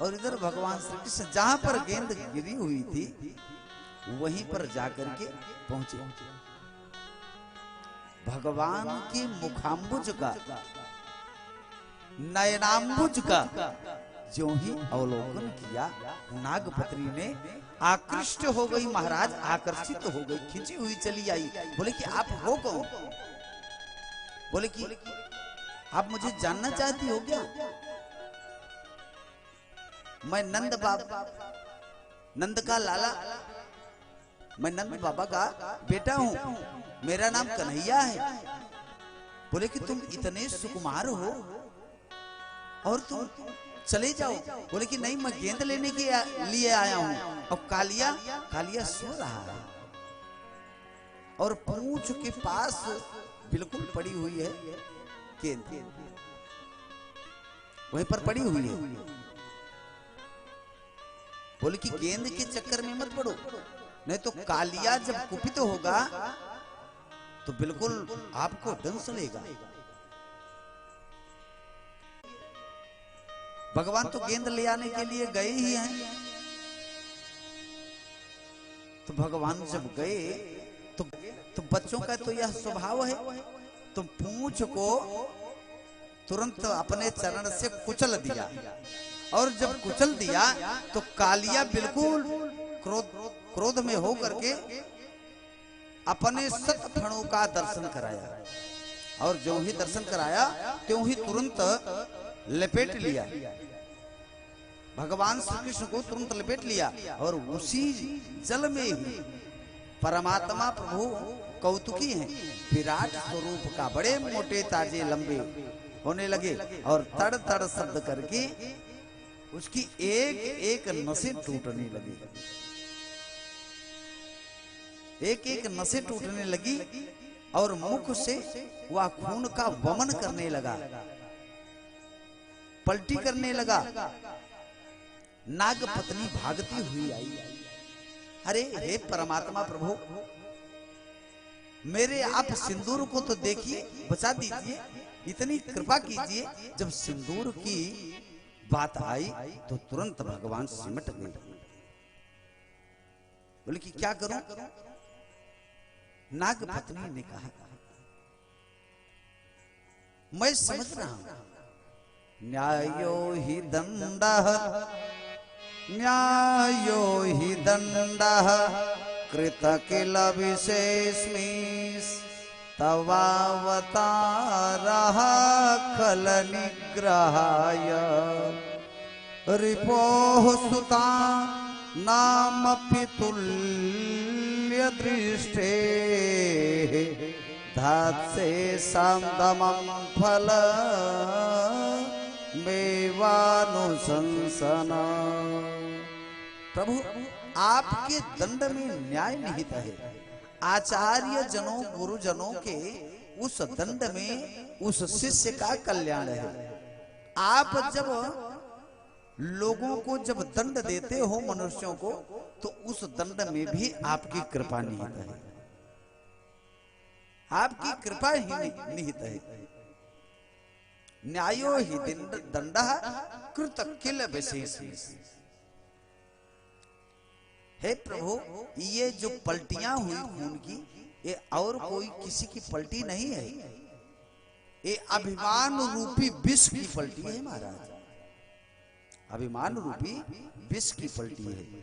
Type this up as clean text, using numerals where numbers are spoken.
और इधर भगवान श्री कृष्ण जहां पर गेंद गिरी हुई थी वहीं पर जाकर के पहुंचे। भगवान के मुखाम्बुज का, नयनाम्बुज का जो ही अवलोकन किया, नागपत्नी ने आकृष्ट हो गई महाराज, आकर्षित हो गई, खिंची हुई चली आई। बोले कि आप हो कौन? बोले कि आप मुझे जानना चाहती हो क्या? मैं नंद बाबा, नंद का लाला, मैं नंद बाबा का बेटा हूं, मेरा नाम कन्हैया है। बोले कि तुम इतने सुकुमार हो और तुम चले जाओ। बोले कि नहीं, मैं गेंद लेने के लिए आया हूं। और कालिया, कालिया सो रहा है और पूंछ के पास बिल्कुल पड़ी हुई है गेंद, वहीं पर पड़ी हुई है। बोले कि गेंद के चक्कर में मत पड़ो, नहीं तो कालिया जब कुपित होगा तो बिल्कुल आपको दंश लेगा। भगवान तो गेंद ले आने के लिए गए ही हैं। तो भगवान जब गए तो बच्चों का तो यह स्वभाव है, तो पूंछ को तुरंत अपने चरण से कुचल दिया। और जब कुचल दिया तो कालिया बिल्कुल क्रोध में हो करके अपने 7 फणों का दर्शन कराया। और जो ही दर्शन कराया त्यों ही तुरंत लपेट लिया, भगवान श्री कृष्ण को तुरंत लपेट लिया। और उसी जल में ही परमात्मा प्रभु कौतुकी हैं, विराट स्वरूप का, बड़े मोटे ताजे लंबे होने लगे। और तड़ तड़ शब्द करके उसकी एक एक नसें टूटने लगी, एक एक नसें टूटने लगी। और मुख से वह खून का वमन करने लगा, पलटी करने लगा। नागपत्नी भागती हुई आई। अरे हे परमात्मा प्रभु, मेरे आप सिंदूर को तो देखिए, बचा दीजिए, इतनी कृपा कीजिए। जब सिंदूर की बात आई तो तुरंत भगवान सिमट गए। बोले कि क्या करूं? नागपत्नी ने कहा, मैं समझ रहा हूं, न्यायो ही दंडः, न्यायो ही दंडः कृत किल विशेषमिस् तवावतारः खल निग्रहाय रिपोः सुता नामपि तुल्य दृष्टे धात्से सामदमं फल मेवानुशंसन। प्रभु, आपके दंड में न्याय निहित है। आचार्य जनों, गुरुजनों के उस दंड में उस शिष्य का कल्याण है। आप जब लोगों को जब दंड देते हो, मनुष्यों को, तो उस दंड में भी आपकी कृपा निहित है, आपकी कृपा ही निहित है। न्यायो ही दंडः कृत किल विशेषमिस्। हे प्रभु, ये जो पलटियां हुई खून की, ये और कोई किसी की पलटी नहीं है, ये अभिमान रूपी विष की पलटी है महाराज, अभिमान रूपी विष की पलटी है।